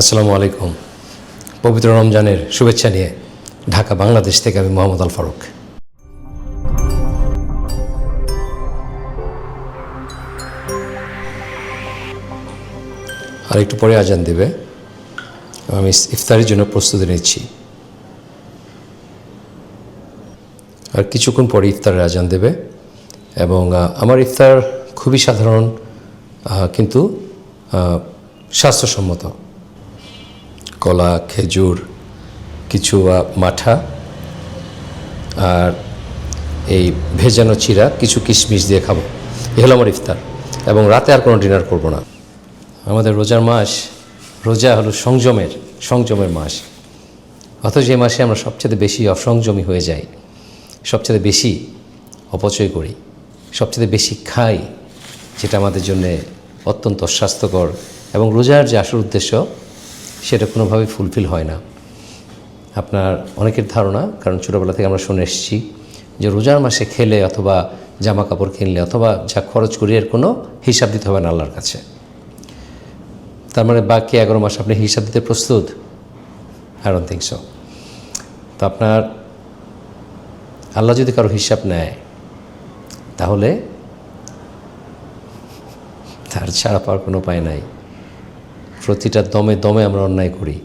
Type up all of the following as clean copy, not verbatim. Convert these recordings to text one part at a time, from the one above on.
আসসালামু আলাইকুম। পবিত্র রমজানের শুভেচ্ছা নিয়ে ঢাকা বাংলাদেশ থেকে আমি মোহাম্মদ আল ফারুক। আর একটু পরে আজান দেবে, আমি ইফতারের জন্য প্রস্তুতি নিচ্ছি। আর কিছুক্ষণ পরে ইফতারের আজান দেবে এবং আমার ইফতার খুবই সাধারণ কিন্তু স্বাস্থ্যসম্মত। কলা, খেজুর, কিছু মাঠা আর এই ভেজানো চিরা, কিছু কিশমিশ দিয়ে খাবো। এ হলো আমার ইফতার এবং রাতে আর কোনো ডিনার করব না। আমাদের রোজার মাস, রোজা হলো সংযমের মাস। অথচ এই মাসে আমরা সবচেয়ে বেশি অসংযমী হয়ে যাই, সবচেয়ে বেশি অপচয় করি, সবচেয়ে বেশি খাই, যেটা আমাদের জন্যে অত্যন্ত স্বাস্থ্যকর এবং রোজার যে আসল উদ্দেশ্য সেটা কোনোভাবেই ফুলফিল হয় না। আপনার অনেকের ধারণা, কারণ ছোটোবেলা থেকে আমরা শুনে এসেছি যে রোজার মাসে খেলে অথবা জামা কাপড় কিনলে অথবা যা খরচ করি এর কোনো হিসাব দিতে হবে না আল্লাহর কাছে। তার মানে বাকি 11 মাস আপনি হিসাব দিতে প্রস্তুত? I don't think so. তো আপনার আল্লাহ যদি কারো হিসাব নেয় তাহলে তার ছাড়া পাওয়ার কোনো উপায় নাই। প্রতিটা দমে দমে আমরা অন্যায় করি,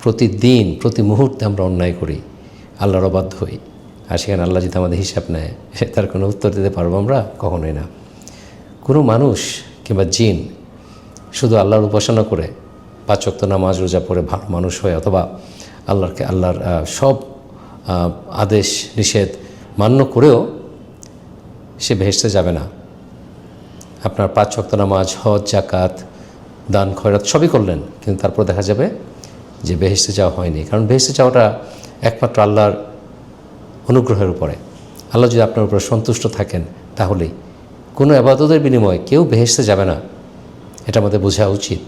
প্রতিদিন প্রতি মুহূর্তে আমরা অন্যায় করি, আল্লাহর অবাধ্য হই। আর সেখানে আল্লাহ যদি আমাদের হিসাব নেয় তার কোনো উত্তর দিতে পারবো আমরা? কখনোই না। কোনো মানুষ কিংবা জিন শুধু আল্লাহর উপাসনা করে 5 ওয়াক্ত নামাজ রোজা পড়ে ভালো মানুষ হয়ে অথবা আল্লাহর সব আদেশ নিষেধ মান্য করেও সে বেহেশতে যাবে না। আপনার 5 ওয়াক্ত নামাজ, হজ, জাকাত, দান, খয়রাত সবই করলেন, কিন্তু তারপর দেখা যাবে যে বেহেশতে যাওয়া হয়নি। কারণ বেহেশতে যাওয়াটা একমাত্র আল্লাহর অনুগ্রহের উপরে। আল্লাহ যদি আপনার উপরে সন্তুষ্ট থাকেন তাহলেই। কোনো ইবাদতের বিনিময়ে কেউ বেহেশতে যাবে না, এটা আমাদের বোঝা উচিত।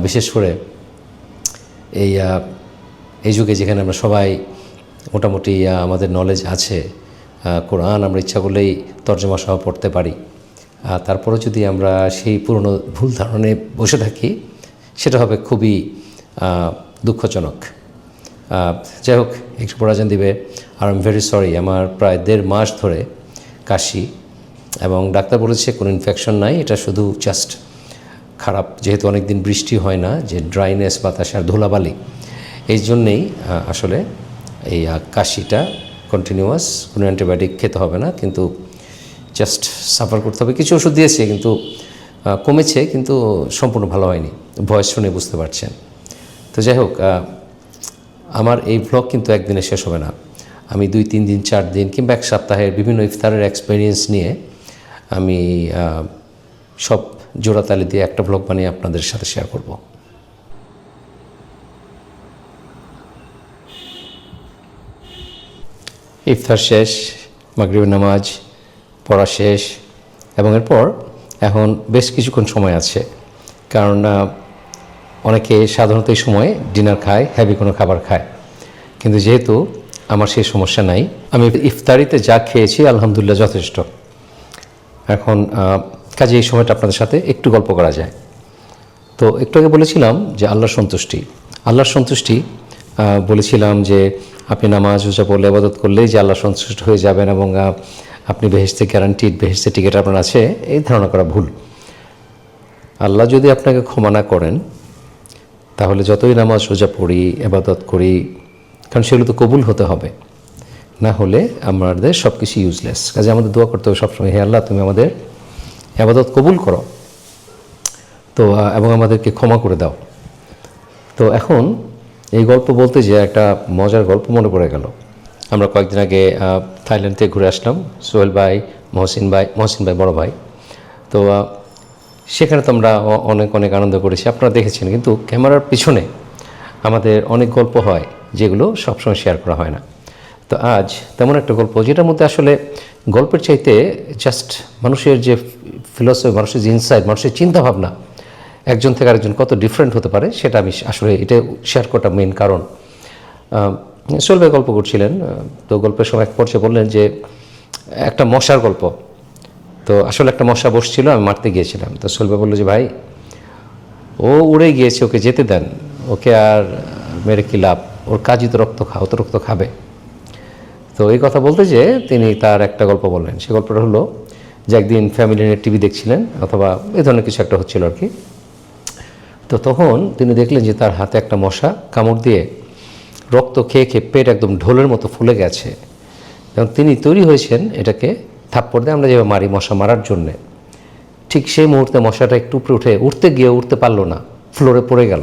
বিশেষ করে এই যুগে যেখানে আমরা সবাই মোটামুটি আমাদের নলেজ আছে, কোরআন আমরা ইচ্ছা করলেই তর্জমা সহ পড়তে পারি, তারপরে যদি আমরা সেই পুরনো ভুল ধারণে বসে থাকি সেটা হবে খুবই দুঃখজনক। যাই হোক, একটু পরাজান দিবে। আর আই এম ভেরি সরি, আমার প্রায় 1.5 মাস ধরে কাশি এবং ডাক্তার বলেছে কোনো ইনফেকশন নাই, এটা শুধু জাস্ট খারাপ, যেহেতু অনেক দিন বৃষ্টি হয় না, যে ড্রাইনেস, বাতাস আর ধুলাবালি, এই জন্যেই আসলে এই কাশিটা কন্টিনিউয়াস। কোনো অ্যান্টিবায়োটিক খেতে হবে না, কিন্তু জাস্ট সাফার করতে হবে। কিছু ওষুধ দিয়েছে কিন্তু কমেছে, কিন্তু সম্পূর্ণ ভালো হয়নি, ভয়েস শুনে বুঝতে পারছেন। তো যাই হোক, আমার এই ব্লগ কিন্তু একদিনে শেষ হবে না। আমি 2, 3 দিন, 4 দিন কিংবা 1 সপ্তাহের বিভিন্ন ইফতারের এক্সপিরিয়েন্স নিয়ে আমি সব জোড়াতালি দিয়ে একটা ব্লগ বানিয়ে আপনাদের সাথে শেয়ার করব। ইফতার শেষ, মাগরিবের নামাজ পড়া শেষ এবং এখন বেশ কিছুক্ষণ সময় আছে, কারণ অনেকে সাধারণত এই সময় ডিনার খায়, হেভি কোনো খাবার খায়, কিন্তু যেহেতু আমার সেই সমস্যা নাই, আমি ইফতারিতে যা খেয়েছি আলহামদুলিল্লাহ যথেষ্ট। এখন কাজে এই সময়টা আপনাদের সাথে একটু গল্প করা যায়। তো একটু আগে বলেছিলাম যে আল্লাহর সন্তুষ্টি বলেছিলাম যে আপনি নামাজ রোজা পড়লে, ইবাদত করলেই যে আল্লাহ সন্তুষ্ট হয়ে যাবেন এবং আপনি বেহেশতে গ্যারান্টিড, বেহেশতে টিকিট আপনার আছে, এই ধারণা করা ভুল। আল্লাহ যদি আপনাকে ক্ষমা না করেন তাহলে যতই নামাজ রোজা পড়ি, ইবাদত করি, কারণ সেগুলো তো কবুল হতে হবে, না হলে আমাদের সব কিছু ইউজলেস। কাজে আমাদের দোয়া করতে হবে সবসময়, হে আল্লাহ তুমি আমাদের ইবাদত কবুল করো তো এবং আমাদেরকে ক্ষমা করে দাও। তো এখন এই গল্প বলতে যে একটা মজার গল্প মনে পড়ে গেল। আমরা কয়েকদিন আগে থাইল্যান্ড থেকে ঘুরে আসলাম, সোহেল ভাই, মহসিন ভাই বড় ভাই। তো সেখানে তো আমরা অনেক আনন্দ করেছি, আপনারা দেখেছেন। কিন্তু ক্যামেরার পিছনে আমাদের অনেক গল্প হয় যেগুলো সবসময় শেয়ার করা হয় না। তো আজ তেমন একটা গল্প, যেটার মধ্যে আসলে গল্পের চাইতে জাস্ট মানুষের যে ফিলসফি, মানুষের যে ইনসাইট, মানুষের চিন্তাভাবনা একজন থেকে আরেকজন কত ডিফারেন্ট হতে পারে, সেটা আমি আসলে এটা শেয়ার করাটা মেইন কারণ। সোহেল ভাই গল্প করছিলেন, তো গল্পের সময় এক পর্যায়ে বললেন যে একটা মশার গল্প। তো আসলে একটা মশা বসছিল, আমি মারতে গিয়েছিলাম। তো সোহেল ভাই বললো যে ভাই ও উড়ে গিয়েছে, ওকে যেতে দেন, ওকে আর মেরে কি লাভ, ওর কাজই তো রক্ত খাও, তো রক্ত খাবে। তো এই কথা বলতে যে তিনি তার একটা গল্প বললেন। সে গল্পটা হলো যে একদিন ফ্যামিলি নিয়ে টিভি দেখছিলেন অথবা এই ধরনের কিছু একটা হচ্ছিল আর কি। তো তখন তিনি দেখলেন যে তার হাতে একটা মশা কামড় দিয়ে রক্ত খেয়ে খেয়ে পেট একদম ঢোলের মতো ফুলে গেছে, এবং তিনি তৈরি হয়েছেন এটাকে থাপ্পড় দিয়ে আমরা যেভাবে মারি মশা মারার জন্যে। ঠিক সেই মুহূর্তে মশাটা একটু উপরে উঠে উঠতে গিয়ে উঠতে পারলো না, ফ্লোরে পড়ে গেল।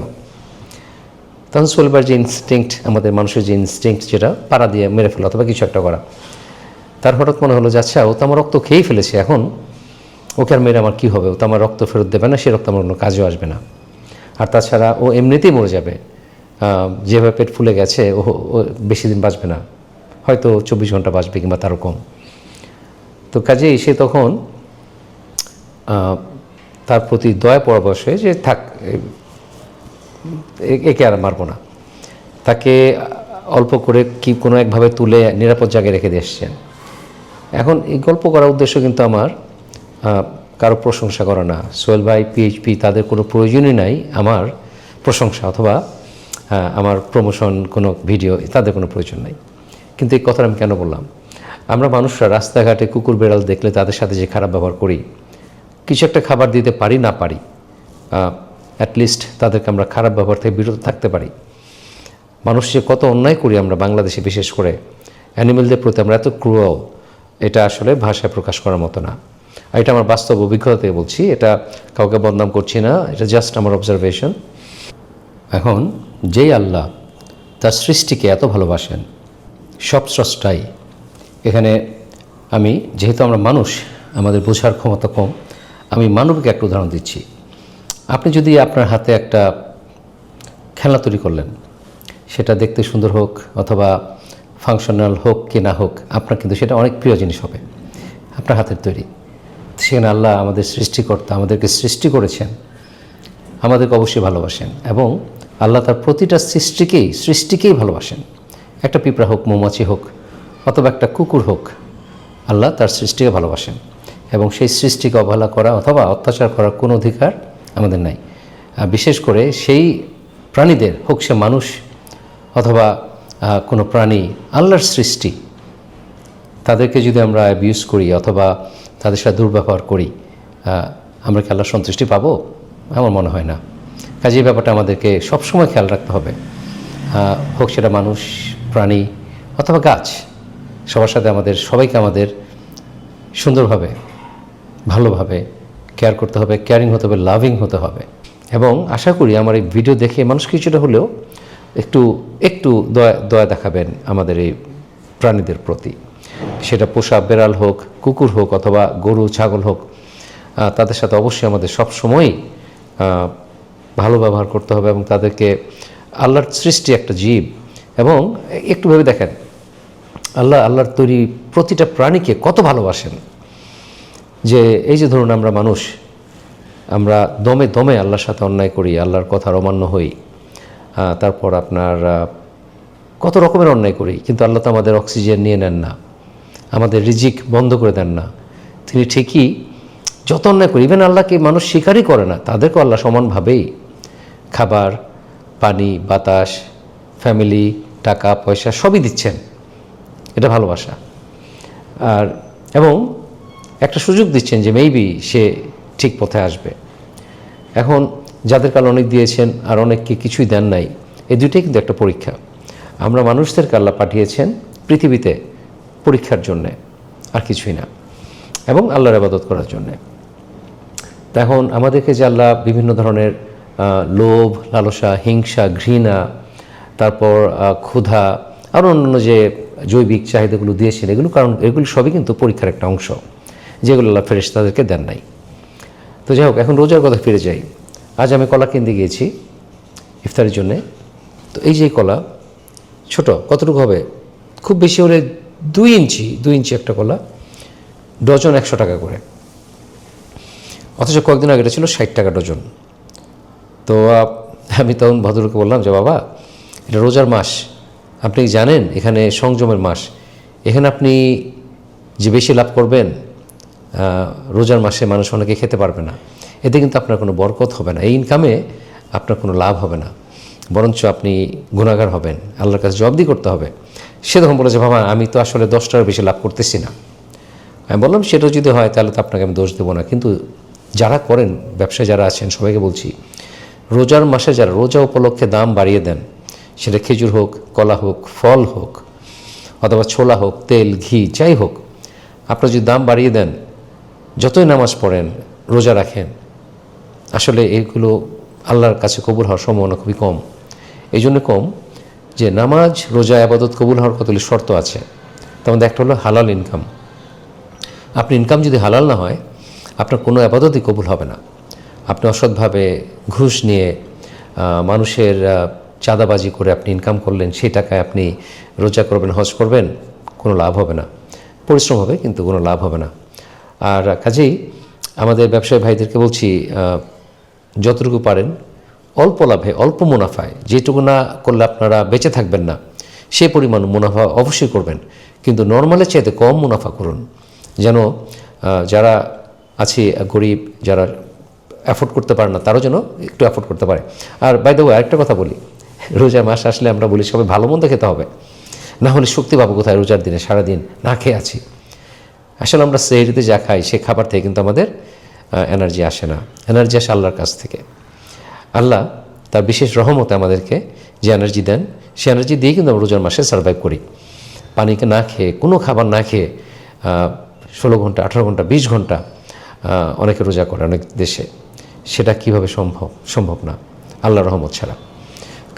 তখন সোলবার যে ইনস্টিংক্ট, আমাদের মানুষের যে ইনস্টিংক্ট, যেটা পাড়া দিয়ে মেরে ফেলা অথবা কিছু একটা করা, তার হঠাৎ মনে হলো যে আচ্ছা, ও তো আমার রক্ত খেয়েই ফেলেছে, এখন ওকে আর মেরে আমার কী হবে, ও তো আমার রক্ত ফেরত দেবে না, সে রক্ত আমার কোনো কাজেও আসবে না, আর তাছাড়া ও এমনিতেই মরে যাবে, যেভাবে পেট ফুলে গেছে ও বেশি দিন বাঁচবে না, হয়তো 24 ঘন্টা বাঁচবে কিংবা তারও কম। তো কাজেই সে তখন তার প্রতি দয়া পরবশ হয়ে যে থাক, একে আর মারবো না, তাকে অল্প করে কি কোনো একভাবে তুলে নিরাপদ জায়গায় রেখে দিয়ে এসছেন। এখন এই গল্প করার উদ্দেশ্য কিন্তু আমার কারো প্রশংসা করা না। সোহেল ভাই, পিএইচপি, তাদের কোনো প্রয়োজনই নাই আমার প্রশংসা অথবা আমার প্রমোশন, কোনো ভিডিও, তাদের কোনো প্রয়োজন নাই। কিন্তু এই কথাটা আমি কেন বললাম? আমরা মানুষরা রাস্তাঘাটে কুকুর বেড়াল দেখলে তাদের সাথে যে খারাপ ব্যবহার করি, কিছু একটা খাবার দিতে পারি না পারি, অ্যাটলিস্ট তাদেরকে আমরা খারাপ ব্যবহার থেকে বিরত থাকতে পারি। মানুষ যে কত অন্যায় করি আমরা বাংলাদেশে, বিশেষ করে অ্যানিমেলদের প্রতি আমরা এত ক্রুয়াল, এটা আসলে ভাষায় প্রকাশ করার মতো না। আর এটা আমার বাস্তব অভিজ্ঞতা থেকে বলছি, এটা কাউকে বদনাম করছি না, এটা জাস্ট আমার অবজারভেশন। এখন যেই আল্লাহ তার সৃষ্টিকে এত ভালোবাসেন, সব স্রষ্টাই, এখানে আমি যেহেতু আমরা মানুষ, আমাদের বোঝার ক্ষমতা কম, আমি মানবিক একটা উদাহরণ দিচ্ছি। আপনি যদি আপনার হাতে একটা খেলনা তৈরি করলেন, সেটা দেখতে সুন্দর হোক অথবা ফাংশনাল হোক কি না হোক, আপনার কিন্তু সেটা অনেক প্রিয় জিনিস হবে, আপনার হাতের তৈরি। সেখানে আল্লাহ আমাদের সৃষ্টিকর্তা, আমাদেরকে সৃষ্টি করেছেন, আমাদেরকে অবশ্যই ভালোবাসেন, এবং আল্লাহ তার প্রতিটা সৃষ্টিকেই ভালোবাসেন। একটা পিঁপড়া হোক, মৌমাছি হোক অথবা একটা কুকুর হোক, আল্লাহ তার সৃষ্টিকে ভালোবাসেন, এবং সেই সৃষ্টিকে অবহেলা করা অথবা অত্যাচার করার কোনো অধিকার আমাদের নাই। বিশেষ করে সেই প্রাণীদের, হোক সে মানুষ অথবা কোনো প্রাণী, আল্লাহর সৃষ্টি, তাদেরকে যদি আমরা অ্যাবিউজ করি অথবা তাদের সাথে দুর্ব্যবহার করি, আমরা কি আল্লাহর সন্তুষ্টি পাবো? আমার মনে হয় না। কাজে এই ব্যাপারটা আমাদেরকে সবসময় খেয়াল রাখতে হবে, হোক সেটা মানুষ, প্রাণী অথবা গাছ, সবার সাথে সবাইকে আমাদের সুন্দরভাবে, ভালোভাবে কেয়ার করতে হবে, কেয়ারিং হতে হবে, লাভিং হতে হবে। এবং আশা করি আমার এই ভিডিও দেখে মানুষ কিছুটা হলেও একটু দয়া দেখাবেন আমাদের এই প্রাণীদের প্রতি। সেটা পোষা বেড়াল হোক, কুকুর হোক অথবা গরু, ছাগল হোক, তাদের সাথে অবশ্যই আমাদের সবসময়ই ভালো ব্যবহার করতে হবে, এবং তাদেরকে, আল্লাহর সৃষ্টি একটা জীব, এবং একটু ভেবে দেখেন আল্লাহর তৈরি প্রতিটা প্রাণীকে কত ভালোবাসেন। যে এই যে ধরুন আমরা মানুষ, আমরা দমে দমে আল্লাহর সাথে অন্যায় করি, আল্লাহর কথার অমান্য হই, তারপর আপনার কত রকমের অন্যায় করি, কিন্তু আল্লাহ তো আমাদের অক্সিজেন নিয়ে নেন না, আমাদের রিজিক বন্ধ করে দেন না। তিনি ঠিকই যত অন্যায় করি, ইভেন আল্লাহকে মানুষ স্বীকারই করে না, তাদেরকেও আল্লাহ সমানভাবেই খাবার, পানি, বাতাস, ফ্যামিলি, টাকা পয়সা সবই দিচ্ছেন। এটা ভালোবাসা। এবং একটা সুযোগ দিচ্ছেন যে মেবি সে ঠিক পথে আসবে। এখন যাদেরকে আল্লাহ অনেক দিয়েছেন আর অনেককে কিছুই দেন নাই, এই দুইটাই কিন্তু একটা পরীক্ষা। আমরা মানুষদেরকে আল্লাহ পাঠিয়েছেন পৃথিবীতে পরীক্ষার জন্যে, আর কিছুই না, এবং আল্লাহর ইবাদত করার জন্যে। তো এখন আমাদেরকে যে আল্লাহ বিভিন্ন ধরনের লোভ, লালসা, হিংসা, ঘৃণা, তারপর ক্ষুধা, আর অন্যান্য যে জৈবিক চাহিদাগুলো দিয়েছেন, এগুলো সবই কিন্তু পরীক্ষার একটা অংশ, যেগুলো আল্লাহ ফেরেশতাদেরকে দেন নাই। তো যাই হোক, এখন রোজার কথা ফিরে যাই। আজ আমি কলা কিনতে গিয়েছি ইফতারের জন্যে। তো এই যে কলা, ছোট কতটুকু হবে, খুব বেশি হলে 2 ইঞ্চি একটা কলা, ডজন 100 টাকা করে, অথচ কয়েকদিন আগে এটা ছিল 60 টাকা ডজন। তো আমি তখন ভদ্রলোককে বললাম যে বাবা, এটা রোজার মাস, আপনি জানেন এখানে সংযমের মাস, এখানে আপনি যে বেশি লাভ করবেন, রোজার মাসে মানুষ অনেকে খেতে পারবে না, এতে কিন্তু আপনার কোনো বরকত হবে না, এই ইনকামে আপনার কোনো লাভ হবে না, বরঞ্চ আপনি গুনাহগার হবেন, আল্লাহর কাছে জবাবদিহি করতে হবে। সে তখন বলেছে, বাবা আমি তো আসলে 10 টাকার বেশি লাভ করতেছি না। আমি বললাম সেটা যদি হয় তাহলে তো আপনাকে আমি দোষ দেবো না, কিন্তু যারা করেন, ব্যবসায় যারা আছেন সবাইকে বলছি, রোজার মাসে যারা রোজা উপলক্ষে দাম বাড়িয়ে দেন, সেটা খেজুর হোক, কলা হোক, ফল হোক, অথবা ছোলা হোক, তেল, ঘি, যাই হোক, আপনারা যদি দাম বাড়িয়ে দেন, যতই নামাজ পড়েন, রোজা রাখেন, আসলে এগুলো আল্লাহর কাছে কবুল হওয়ার সম্ভাবনা খুবই কম। এই জন্য কম যে নামাজ, রোজা, আবাদত কবুল হওয়ার কতগুলি শর্ত আছে। তার মধ্যে একটা হলো হালাল ইনকাম। আপনি ইনকাম যদি হালাল না হয়, আপনার কোনো আবাদতই কবুল হবে না। আপনি অসৎভাবে ঘুষ নিয়ে মানুষের চাঁদাবাজি করে আপনি ইনকাম করলেন, সেই টাকায় আপনি রোজা করবেন, হজ করবেন, কোনো লাভ হবে না। পরিশ্রম হবে কিন্তু কোনো লাভ হবে না। আর কাজেই আমাদের ব্যবসায়ী ভাইদেরকে বলছি, যতটুকু পারেন অল্প লাভে, অল্প মুনাফায়, যেটুকু না করলে আপনারা বেঁচে থাকবেন না, সে পরিমাণ মুনাফা অবশ্যই করবেন, কিন্তু নর্মালের চাইতে কম মুনাফা করুন, যেন যারা আছে গরিব, যারা অ্যাফোর্ড করতে পারে না, তারাও যেন একটু অ্যাফোর্ড করতে পারে। আর বাই দ্য ওয়ে আরেকটা কথা বলি, রোজা মাস আসলে আমরা বলি সবাই ভালো মন্দ খেতে হবে, না হলে শক্তি পাবো কোথায়? রোজার দিনে সারাদিন না খেয়ে আছি। আসলে আমরা সেহরিতে যা খাই সে খাবার থেকে কিন্তু আমাদের এনার্জি আসে না, এনার্জি আসে আল্লাহর কাছ থেকে। আল্লাহ তার বিশেষ রহমতে আমাদেরকে যে এনার্জি দেন, সে এনার্জি দিয়ে কিন্তু আমরা রোজার মাসে সার্ভাইভ করি। পানিকে না খেয়ে, কোনো খাবার না খেয়ে 16 ঘন্টা, 18 ঘন্টা, 20 ঘন্টা অনেকে রোজা করে অনেক দেশে। সেটা কিভাবে সম্ভব না আল্লাহর রহমত ছাড়া।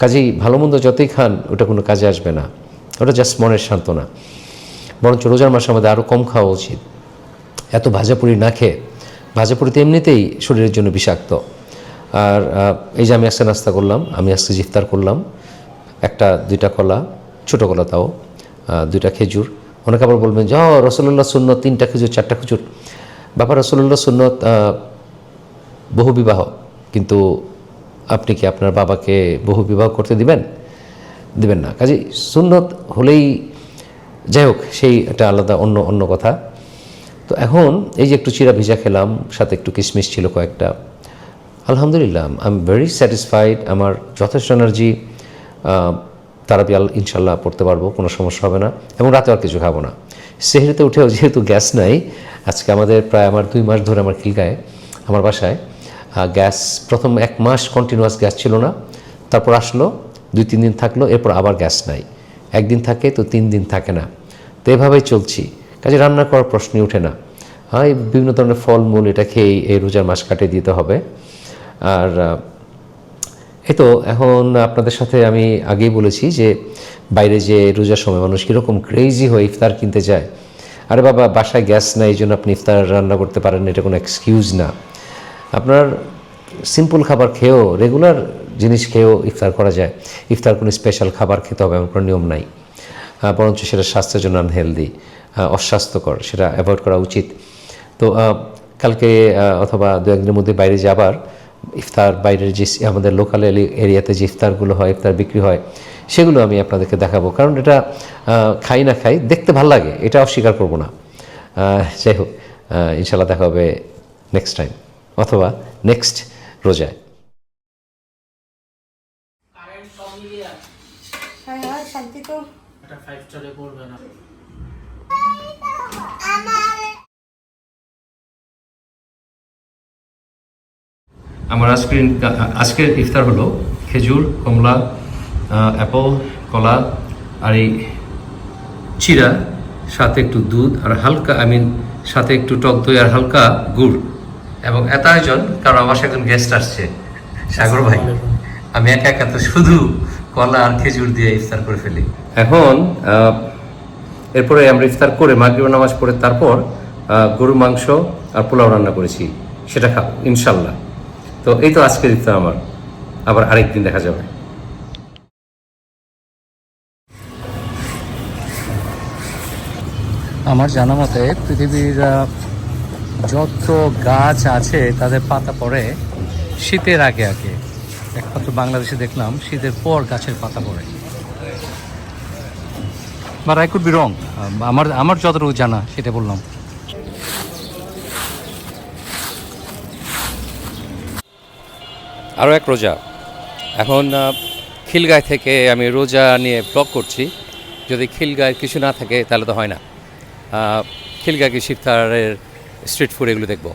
কাজেই ভালো মন্দ যতই খান, ওটা কোনো কাজে আসবে না, ওটা জাস্ট মনের সান্ত্বনা। বরঞ্চ রোজার মাসে আমাদের আরও কম খাওয়া উচিত। এত ভাজাপুরি না খেয়ে, ভাজাপুরি তো এমনিতেই শরীরের জন্য বিষাক্ত। আর এই যে আমি আজকে নাস্তা করলাম, আমি আজকে ইফতার করলাম, 1-2টা কলা, ছোটো কলা তাও, 2টা খেজুর। অনেকে আবার বলবেন যে রসুল্লাহ সুন্নত 3টা খেজুর, 4টা খেজুর। বাবা, রসুল্লাহ সুন্নত বহু বিবাহ, কিন্তু আপনি কি আপনার বাবাকে বহু বিবাহ করতে দিবেন না। কাজে সুন্নত হলেই, যাই হোক, সেই একটা আলাদা অন্য কথা। তো এখন এই যে একটু চিরা ভিজা খেলাম, সাথে একটু কিশমিশ ছিল কয়েকটা, আলহামদুলিল্লাহ আই এম ভেরি স্যাটিসফাইড। আমার যথেষ্ট এনার্জি, তারাবি ইনশাল্লাহ পড়তে পারবো, কোনো সমস্যা হবে না, এবং রাতে আর কিছু খাবো না। সেহরিতে উঠেও যেহেতু গ্যাস নাই, আজকে আমাদের প্রায় 2 মাস ধরে আমার খিলগায়ে, আমার বাসায় গ্যাস, প্রথম 1 মাস কন্টিনিউয়াস গ্যাস ছিল না, তারপর আসলো, 2-3 দিন থাকলো, এরপর আবার গ্যাস নাই। 1 দিন থাকে তো 3 দিন থাকে না, তো এভাবেই চলছি। কাজে রান্না করার প্রশ্নই ওঠে না। এই বিভিন্ন ধরনের ফলমূল এটা খেয়েই এই রোজার মাস কাটিয়ে দিতে হবে। আর এই তো এখন আপনাদের সাথে আমি আগেই বলেছি যে বাইরে যে রোজার সময় মানুষ কীরকম ক্রেজি হয়ে ইফতার কিনতে যায়। আরে বাবা, বাসায় গ্যাস নাই, এই জন্য আপনি ইফতার রান্না করতে পারেন, এটা কোনো এক্সকিউজ না। আপনার সিম্পল খাবার খেয়েও, রেগুলার জিনিস খেয়েও ইফতার করা যায়। ইফতার কোনো স্পেশাল খাবার খেতে হবে এমন কোনো নিয়ম নাই, বরঞ্চ সেটা স্বাস্থ্যের জন্য আনহেলদি, অস্বাস্থ্যকর, সেটা অ্যাভয়েড করা উচিত। তো কালকে অথবা 2-1 দিনের মধ্যে বাইরে যাবার ইফতার, বাইরের যে আমাদের লোকাল এরিয়াতে যে ইফতারগুলো হয়, ইফতার বিক্রি হয়, সেগুলো আমি আপনাদেরকে দেখাবো। কারণ এটা খাই না খাই, দেখতে ভালো লাগে, এটা অস্বীকার করবো না। যাই হোক, ইনশাল্লাহ দেখা হবে নেক্সট টাইম, অথবা নেক্সট রোজায়। আমার আজকের ইফতার হলো খেজুর, কমলা, অ্যাপল, কলা, আর এই চিরা, সাথে একটু দুধ আর হালকা, সাথে একটু টক দই আর হালকা গুড়, এবং এত আয়োজন কারণ আমার একজন গেস্ট আসছে, সাগর ভাই। আমি একা তো শুধু কলা আর খেজুর দিয়ে ইফতার করে ফেলি। এখন এরপরে আমরা ইফতার করে মাগরিব নামাজ পড়ে তারপর গরুর মাংস আর পোলাও রান্না করেছি, সেটা খাবো ইনশাল্লাহ। তো এই তো আজকের ইফতার আমার, আবার আরেকদিন দেখা যাবে। আমার জানা মতে পৃথিবীর যত গাছ আছে তাদের পাতা পড়ে শীতের আগে আগে, একমাত্র বাংলাদেশে দেখলাম শীতের পর গাছের পাতা পড়ে। But I could be wrong, আমার যতটুকু জানা সেটা বললাম। আরও এক রোজা। এখন খিলগাঁয় থেকে আমি রোজা নিয়ে ব্লগ করছি। যদি খিলগাঁয় কিছু না থাকে তাহলে তো হয় না। খিলগাঁয় কি ইফতারের স্ট্রিট ফুড এগুলো দেখব।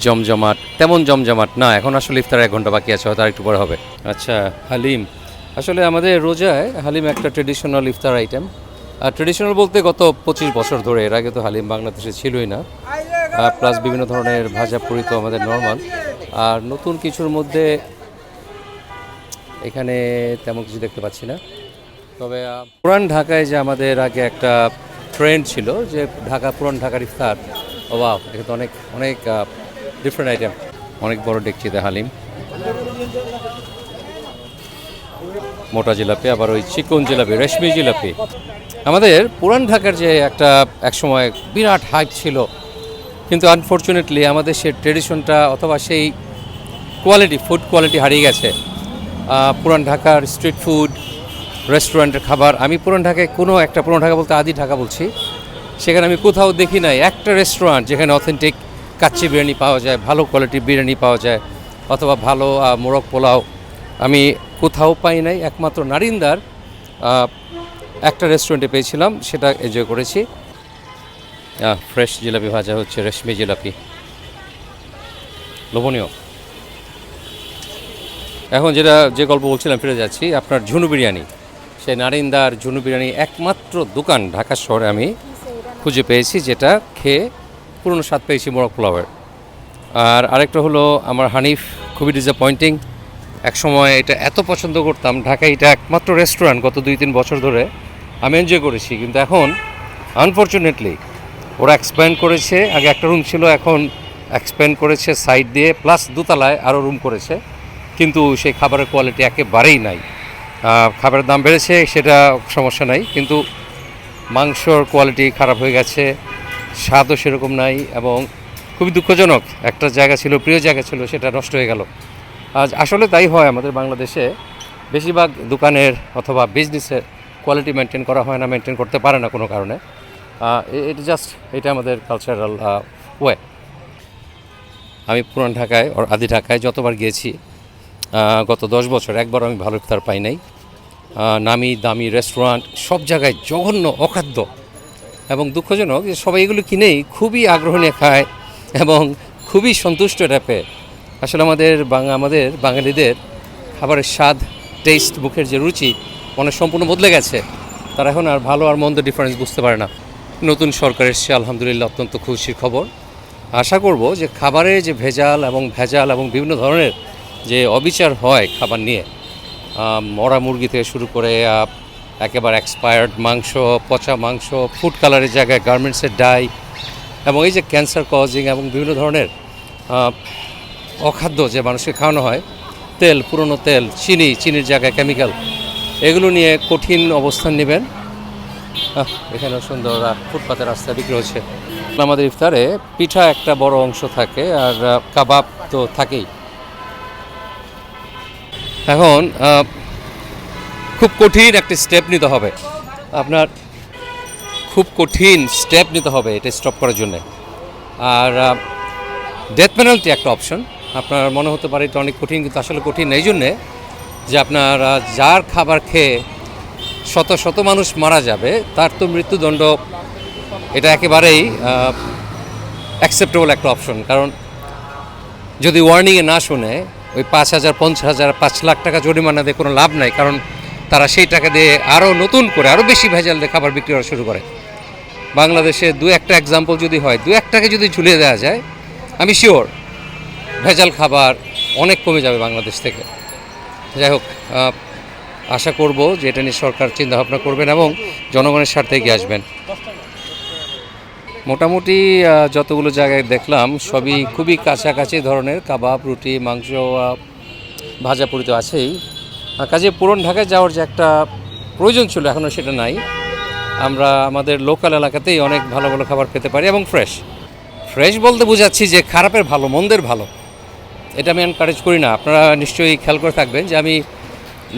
জমজমাট তেমন জমজমাট না, এখন আসলে ইফতার 1 ঘন্টা বাকি আছে, হয়তো আর একটু পরে হবে। আচ্ছা, হালিম। আসলে আমাদের রোজায় হালিম একটা ট্রেডিশনাল ইফতার আইটেম। আর ট্রেডিশনাল বলতে গত 25 বছর ধরে, এর আগে তো হালিম বাংলাদেশে ছিলই না। প্লাস বিভিন্ন ধরনের ভাজা পুরি তো আমাদের নর্মাল। আর নতুন কিছুর মধ্যে এখানে তেমন কিছু দেখতে পাচ্ছি না। তবে পুরান ঢাকায় যে আমাদের আগে একটা ট্রেন্ড ছিল যে পুরান ঢাকার ইফতার, ওয়াও, এটা তো অনেক অনেক ডিফারেন্ট আইটেম। অনেক বড় ডেকচিতে হালিম, মোটা জিলাপি, আবার ওই চিকন জিলাপি, রেশমি জিলাপি। আমাদের পুরান ঢাকার যে একটা একসময় বিরাট হাইপ ছিল, কিন্তু আনফর্চুনেটলি আমাদের সেই ট্রেডিশনটা অথবা সেই কোয়ালিটি, ফুড কোয়ালিটি হারিয়ে গেছে। পুরান ঢাকার স্ট্রিট ফুড, রেস্টুরেন্টের খাবার, আমি পুরান ঢাকায় পুরান ঢাকা বলতে আদি ঢাকা বলছি, সেখানে আমি কোথাও দেখি নাই একটা রেস্টুরেন্ট যেখানে অথেন্টিক কাচ্চি বিরিয়ানি পাওয়া যায়, ভালো কোয়ালিটির বিরিয়ানি পাওয়া যায়, অথবা ভালো মোরগ পোলাও আমি কোথাও পাই নাই। একমাত্র নারিন্দার একটা রেস্টুরেন্টে পেয়েছিলাম, সেটা এনজয় করেছি। ফ্রেশ জিলাপি ভাজা হচ্ছে, রেশমি জিলাপি, লোভনীয়। এখন যে গল্প বলছিলাম ফিরে যাচ্ছি, আপনার ঝুনু বিরিয়ানি, সেই নারিন্দার ঝুনু বিরিয়ানি একমাত্র দোকান ঢাকা শহরে আমি খুঁজে পেয়েছি যেটা খেয়ে পুরনো স্বাদ পেয়েছি মোরগ পোলাওয়ের। আর আরেকটা হলো আমার হানিফ, খুবই ডিসঅ্যাপয়েন্টিং। একসময় এটা এত পছন্দ করতাম, ঢাকায় এটা একমাত্র রেস্টুরেন্ট গত 2-3 বছর ধরে আমি এনজয় করেছি, কিন্তু এখন আনফর্চুনেটলি ওরা এক্সপ্যান্ড করেছে। আগে একটা রুম ছিল, এখন এক্সপ্যান্ড করেছে সাইড দিয়ে, প্লাস দোতলায় আরও রুম করেছে, কিন্তু সেই খাবারের কোয়ালিটি একেবারেই নাই। খাবারের দাম বেড়েছে, সেটা সমস্যা নাই, কিন্তু মাংসর কোয়ালিটি খারাপ হয়ে গেছে, স্বাদও সেরকম নাই, এবং খুবই দুঃখজনক। একটা জায়গা ছিল, প্রিয় জায়গা ছিল, সেটা নষ্ট হয়ে গেল। আজ আসলে তাই হয় আমাদের বাংলাদেশে, বেশিরভাগ দোকানের অথবা বিজনেসের কোয়ালিটি মেনটেন করা হয় না, মেনটেন করতে পারে না কোনো কারণে। এটা আমাদের কালচারাল ওয়ে। আমি পুরান ঢাকায় আদি ঢাকায় যতবার গিয়েছি গত 10 বছর, একবার আমি ভালো ইফতার পাই নাই। নামি দামি রেস্টুরেন্ট, সব জায়গায় জঘন্য অখাদ্য, এবং দুঃখজনক যে সবাই এগুলো কিনেই খুবই আগ্রহ নিয়ে খায় এবং খুবই সন্তুষ্ট এটা পেয়ে। আসলে আমাদের বাঙালিদের খাবারের স্বাদ, টেস্ট, মুখের যে রুচি সম্পূর্ণ বদলে গেছে। তারা এখন আর ভালো আর মন্দ ডিফারেন্স বুঝতে পারে না। নতুন সরকার এসছে, আলহামদুলিল্লাহ, অত্যন্ত খুশির খবর। আশা করব যে খাবারে যে ভেজাল এবং বিভিন্ন ধরনের যে অবিচার হয় খাবার নিয়ে, মরা মুরগি থেকে শুরু করে একেবারে এক্সপায়ার্ড মাংস, পচা মাংস, ফুড কালারের জায়গায় গার্মেন্টসের ডাই, এবং এই যে ক্যান্সার কজিং এবং বিভিন্ন ধরনের অখাদ্য যে মানুষকে খাওয়ানো হয়, তেল, পুরনো তেল, চিনির জায়গায় কেমিক্যাল, এগুলো নিয়ে কঠিন অবস্থান নেবেন। এখানেও সুন্দর ফুটপাতের রাস্তায় বিক্রি হচ্ছে। আমাদের ইফতারে পিঠা একটা বড় অংশ থাকে, আর কাবাব তো থাকেই। এখন খুব কঠিন একটা স্টেপ নিতে হবে, আপনার খুব কঠিন স্টেপ নিতে হবে এটা স্টপ করার জন্য। আর ডেথ পেনাল্টি একটা অপশন। আপনার মনে হতে পারে এটা অনেক কঠিন, কিন্তু আসলে কঠিন এই জন্যে যে আপনার যার খাবার খেয়ে শত শত মানুষ মারা যাবে, তার তো মৃত্যুদণ্ড, এটা একেবারেই অ্যাকসেপ্টেবল একটা অপশন। কারণ যদি ওয়ার্নিংয়ে না শুনে ওই 5,000, 50,000, 5 লাখ টাকা জরিমানা দিয়ে কোনো লাভ নাই, কারণ তারা সেই টাকা দিয়ে আরও নতুন করে আরও বেশি ভেজাল দিয়ে খাবার বিক্রি করা শুরু করে। বাংলাদেশে 2-1টা এক্সাম্পল যদি হয়, 2-1টাকে যদি ঝুলিয়ে দেওয়া যায়, আমি শিওর ভেজাল খাবার অনেক কমে যাবে বাংলাদেশ থেকে। যাই হোক, আশা করব যে এটা নিয়ে সরকার চিন্তাভাবনা করবেন এবং জনগণের স্বার্থে এগিয়ে আসবেন। মোটামুটি যতগুলো জায়গায় দেখলাম সবই খুবই কাছাকাছি ধরনের কাবাব, রুটি, মাংস, ভাজা পুরি তো আছেই। কাজে পুরান ঢাকায় যাওয়ার যে একটা প্রয়োজন ছিল, এখনও সেটা নাই। আমরা আমাদের লোকাল এলাকাতেই অনেক ভালো ভালো খাবার পেতে পারি, এবং ফ্রেশ বলতে বোঝাচ্ছি যে খারাপের ভালো, মন্দের ভালো, এটা আমি এনকারেজ করি না। আপনারা নিশ্চয়ই খেয়াল করে থাকবেন যে আমি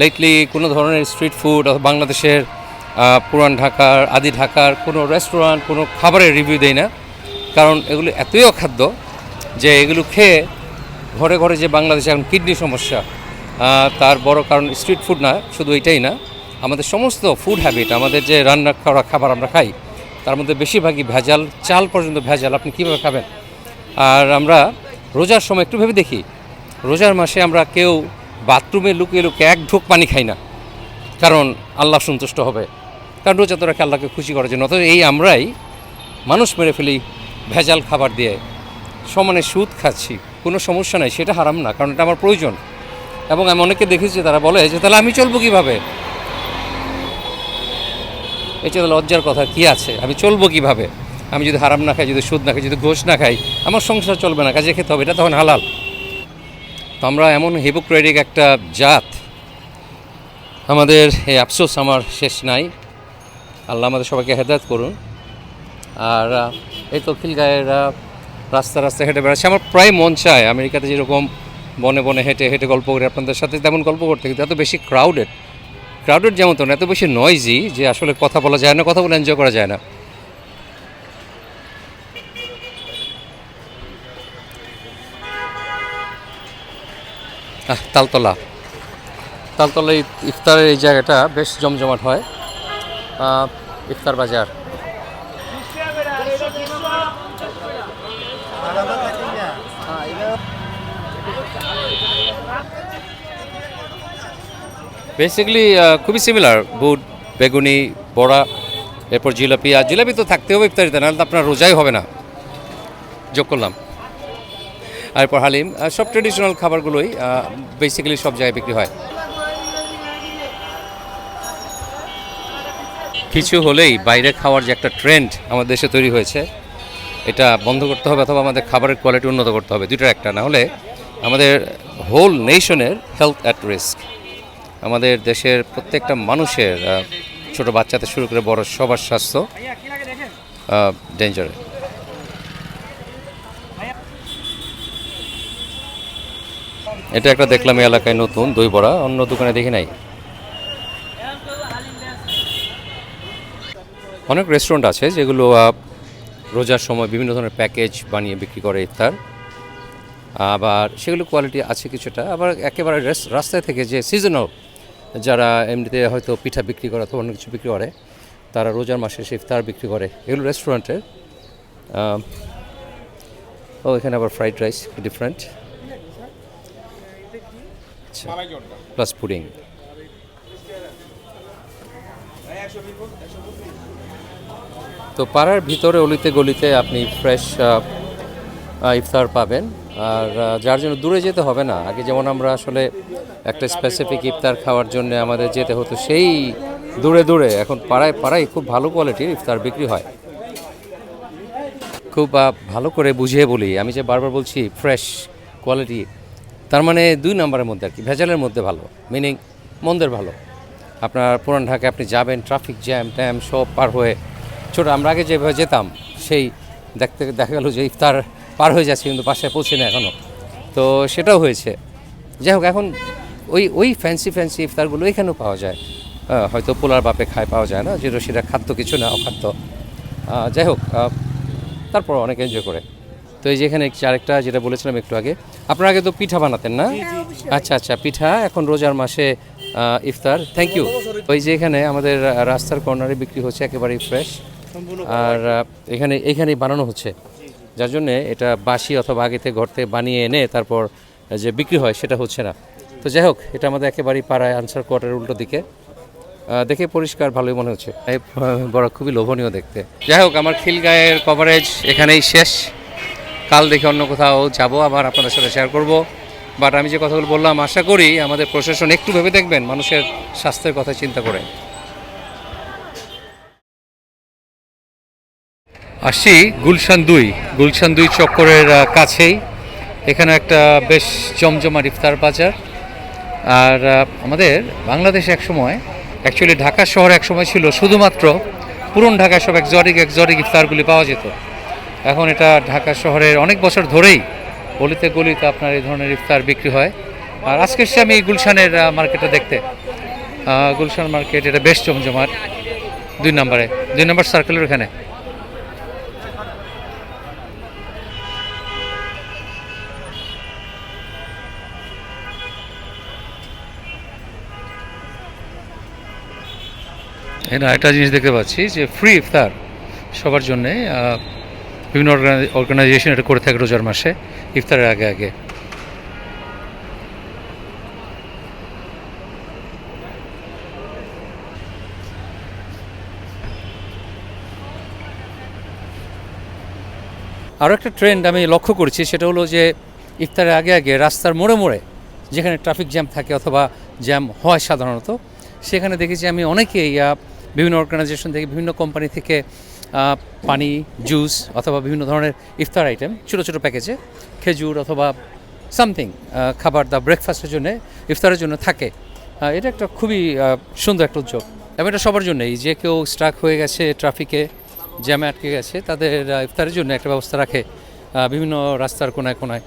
লেটলি কোনো ধরনের স্ট্রিট ফুড বাংলাদেশের পুরান ঢাকার, আদি ঢাকার কোনো রেস্টুরেন্ট, কোনো খাবারের রিভিউ দেই না, কারণ এগুলো এতই অখাদ্য যে এগুলো খেয়ে ঘরে ঘরে যে বাংলাদেশে এখন কিডনি সমস্যা, তার বড় কারণ স্ট্রিট ফুড না, শুধু এটাই না, আমাদের সমস্ত ফুড হ্যাবিট, আমাদের যে রান্না করা খাবার আমরা খাই তার মধ্যে বেশিরভাগই ভেজাল, চাল পর্যন্ত ভেজাল। আপনি কীভাবে খাবেন? আর আমরা রোজার সময় একটু ভেবে দেখি, রোজার মাসে আমরা কেউ বাথরুমে লুকিয়ে লুকিয়ে এক ঢোক পানি খাই না, কারণ আল্লাহ সন্তুষ্ট হবে, কারণ রোজা তো রাখে আল্লাহকে খুশি করার জন্য। অথচ এই আমরাই মানুষ মেরে ফেলি ভেজাল খাবার দিয়ে, সমানে সুদ খাচ্ছি, কোনো সমস্যা নাই, সেটা হারাম না, কারণ এটা আমার প্রয়োজন। এবং আমি অনেকে দেখেছি তারা বলে যে তাহলে আমি চলবো কীভাবে? এটা লজ্জার কথা কি আছে? আমি চলবো কীভাবে? আমি যদি হারাম না খাই, যদি সুদ না খাই, যদি ঘোষ না খাই, আমার সংসার চলবে না, কাজে খেতে হবে, এটা তখন হালাল। তো আমরা এমন হিপোক্রেটিক একটা জাত, আমাদের এই আফসোস আমার শেষ নাই। আল্লাহ আমাদের সবাইকে হেদায়েত করুন। আর এই তো খিলগাঁয়ের রাস্তা রাস্তা হেঁটে বেড়াচ্ছে। আমার প্রায় মন চায় আমেরিকাতে যেরকম বনে বনে হেঁটে হেঁটে গল্প করে আপনাদের সাথে তেমন গল্প করতে, কিন্তু এত বেশি ক্রাউডেড যেমন তো না, এত বেশি নয়েজি যে আসলে কথা বলা যায় না, কথা বলে এনজয় করা যায় না। তালতলা ইফতারের এই জায়গাটা বেশ জমজমাট হয়, ইফতার বাজার। বেসিক্যালি খুবই সিমিলার, বুট, বেগুনি, বড়া, এরপর জিলাপি। আর জিলাপি তো থাকতে হবে ইফতারিতে, নাহলে তো আপনার রোজাই হবে না, যোগ করলাম। আর এরপর হালিম, সব ট্রেডিশনাল খাবারগুলোই বেসিক্যালি সব জায়গায় বিক্রি হয়। কিছু হলেই বাইরে খাওয়ার যে একটা ট্রেন্ড আমাদের দেশে তৈরি হয়েছে, এটা বন্ধ করতে হবে, অথবা আমাদের খাবারের কোয়ালিটি উন্নত করতে হবে, দুটোর একটা। না হলে আমাদের হোল নেশনের হেলথ অ্যাট রিস্ক। আমাদের দেশের প্রত্যেকটা মানুষের, ছোট বাচ্চাতে শুরু করে বড় সবার স্বাস্থ্য ডেঞ্জারে। এটা একটা দেখলাম এই এলাকায় নতুন দই বড়া, অন্য দোকানে দেখি নাই। অনেক রেস্টুরেন্ট আছে যেগুলো রোজার সময় বিভিন্ন ধরনের প্যাকেজ বানিয়ে বিক্রি করে ইফতার, আবার সেগুলো কোয়ালিটি আছে কিছুটা। আবার একেবারে রাস্তায় থেকে যে সিজনাল, যারা এমনিতে হয়তো পিঠা বিক্রি করে অথবা অন্য কিছু বিক্রি করে, তারা রোজার মাসে সে ইফতার বিক্রি করে, এগুলো রেস্টুরেন্টের। ও এখানে আবার fried rice different, plus pudding. তো পাড়ার ভিতরে অলিতে গলিতে আপনি ফ্রেশ ইফতার পাবেন। আর যার জন্য দূরে যেতে হবে না। আগে যেমন আমরা আসলে একটা স্পেসিফিক ইফতার খাওয়ার জন্য আমাদের যেতে হতো সেই দূরে দূরে, এখন পাড়ায় পাড়ায় খুব ভালো কোয়ালিটির ইফতার বিক্রি হয়। খুব ভালো করে বুঝিয়ে বলি, আমি যে বারবার বলছি ফ্রেশ কোয়ালিটি, তার মানে 2 নম্বরের মধ্যে আর কি, ভেজালের মধ্যে ভালো, মিনিং মন্দের ভালো। আপনার পুরান ঢাকায় আপনি যাবেন, ট্রাফিক জ্যাম ট্যাম সব পার হয়ে, আমরা আগে যেভাবে যেতাম সেই দেখা গেল যে ইফতার পার হয়ে যাচ্ছে কিন্তু বাসায় পৌঁছে না এখনও। তো সেটাও হয়েছে। যাই হোক, এখন ওই ফ্যান্সি ইফতারগুলো এখানেও পাওয়া যায়, হয়তো পোলার বাপে খায় পাওয়া যায় না, যেটা সেটা খাদ্য কিছু না, অখাদ্য। যাই হোক, তারপর অনেক এনজয় করে। তো এই যে এখানে আরেকটা যেটা বলেছিলাম একটু আগে, আপনার আগে তো পিঠা বানাতেন না? আচ্ছা, পিঠা এখন রোজার মাসে ইফতার। Thank you. ওই যে এখানে আমাদের রাস্তার কর্নারে বিক্রি হচ্ছে একেবারেই ফ্রেশ, আর এখানেই বানানো হচ্ছে, যার জন্যে এটা বাসি অথবা আগে থেকে ঘর থেকে বানিয়ে এনে তারপর যে বিক্রি হয় সেটা হচ্ছে না। তো যাই হোক, এটা আমাদের একেবারেই পাড়ায় আনসার কোয়ার্টারের উল্টো দিকে, দেখে পরিষ্কার ভালোই মনে হচ্ছে, বড় খুবই লোভনীয় দেখতে। যাই হোক, আমার খিলগাঁয়ের কভারেজ এখানেই শেষ। কাল দেখে অন্য কোথাও যাব, আবার আপনাদের সাথে শেয়ার করব। বাট আমি যে কথাগুলো বললাম, আশা করি আমাদের প্রশাসন একটু ভেবে দেখবেন মানুষের স্বাস্থ্যের কথা চিন্তা করে। আসছি গুলশান 2 চক্করের কাছেই, এখানে একটা বেশ জমজমাট ইফতার বাজার। আর আমাদের বাংলাদেশে একসময়, অ্যাকচুয়ালি ঢাকা শহরে একসময় ছিল শুধুমাত্র পুরন ঢাকায় সব এক্সোটিক ইফতারগুলি পাওয়া যেত। এখন এটা ঢাকা শহরের অনেক বছর ধরেই গলিতে গলিতে আপনার এই ধরনের ইফতার বিক্রি হয়। আর আজকে এসেছি আমি গুলশানের মার্কেটে দেখতে। গুলশান মার্কেট এটা বেশ জমজমাট, 2 নম্বর সার্কেলের এখানে। এখানে একটা জিনিস দেখতে পাচ্ছি যে ফ্রি ইফতার সবার জন্যে বিভিন্ন অর্গানাইজেশন এটা করে থাকে রোজার মাসে ইফতারের আগে আগে। আরও একটা ট্রেন্ড আমি লক্ষ্য করছি, সেটা হলো যে ইফতারের আগে আগে রাস্তার মোড়ে মোড়ে যেখানে ট্রাফিক জ্যাম থাকে অথবা জ্যাম হয় সাধারণত, সেখানে দেখেছি আমি অনেকেই বিভিন্ন অর্গানাইজেশন থেকে, বিভিন্ন কোম্পানি থেকে পানি, জুস অথবা বিভিন্ন ধরনের ইফতার আইটেম ছোটো ছোটো প্যাকেজে, খেজুর অথবা সামথিং খাবার ব্রেকফাস্টের জন্য, ইফতারের জন্য থাকে। এটা একটা খুবই সুন্দর একটা উদ্যোগ এবং এটা সবার জন্যই, যে কেউ স্ট্রাক হয়ে গেছে ট্রাফিকে, জ্যামে আটকে গেছে, তাদের ইফতারের জন্য একটা ব্যবস্থা রাখে বিভিন্ন রাস্তার কোনায় কোনায়।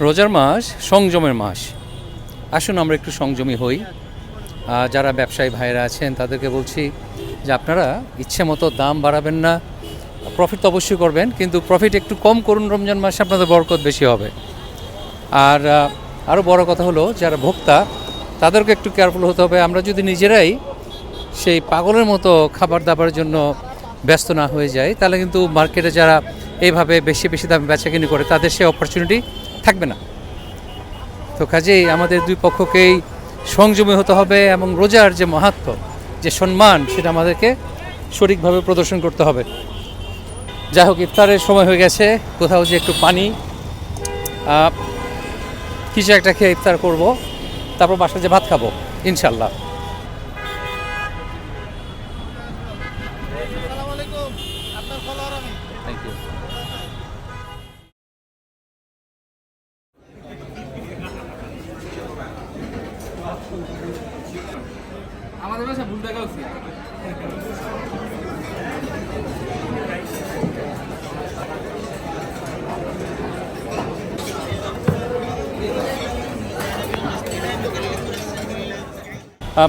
রোজার মাস সংযমের মাস, আসুন আমরা একটু সংযমী হই। যারা ব্যবসায়ী ভাইয়েরা আছেন তাদেরকে বলছি যে আপনারা ইচ্ছে মতো দাম বাড়াবেন না, প্রফিট তো অবশ্যই করবেন, কিন্তু প্রফিট একটু কম করুন, রমজান মাসে আপনাদের বরকত বেশি হবে। আর আরও বড় কথা হলো যারা ভোক্তা তাদেরকে একটু কেয়ারফুল হতে হবে। আমরা যদি নিজেরাই সেই পাগলের মতো খাবার দাবারের জন্য ব্যস্ত না হয়ে যায়, তাহলে কিন্তু মার্কেটে যারা এইভাবে বেশি বেশি দামে বেচাকিনি করে তাদের সেই অপরচুনিটি থাকবে না। তো কাজেই আমাদের দুই পক্ষকেই সংযমী হতে হবে এবং রোজার যে মাহাত্ম্য, যে সম্মান, সেটা আমাদেরকে সঠিকভাবে প্রদর্শন করতে হবে। যাই হোক, ইফতারের সময় হয়ে গেছে, কোথাও যে একটু পানি কিছু একটা খেয়ে ইফতার করব, তারপর বাসায় যে ভাত খাবো ইনশাল্লাহ। Thank you. আমাদের বাসা ভুল দেখা উচিত।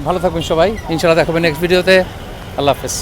ভালো থাকবেন সবাই, ইনশাআল্লাহ দেখাবেন নেক্সট ভিডিওতে। আল্লাহ হাফেজ।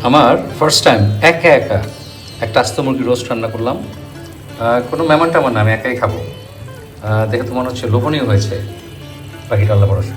আমার ফার্স্ট টাইম একা একা একটা আস্ত মুরগি রোস্ট রান্না করলাম। কোনো মেহমান টেমন না, আমি একাই খাবো। দেখে তো মনে হচ্ছে লোভনীয় হয়েছে, বাকিটা আল্লাহ ভরসা।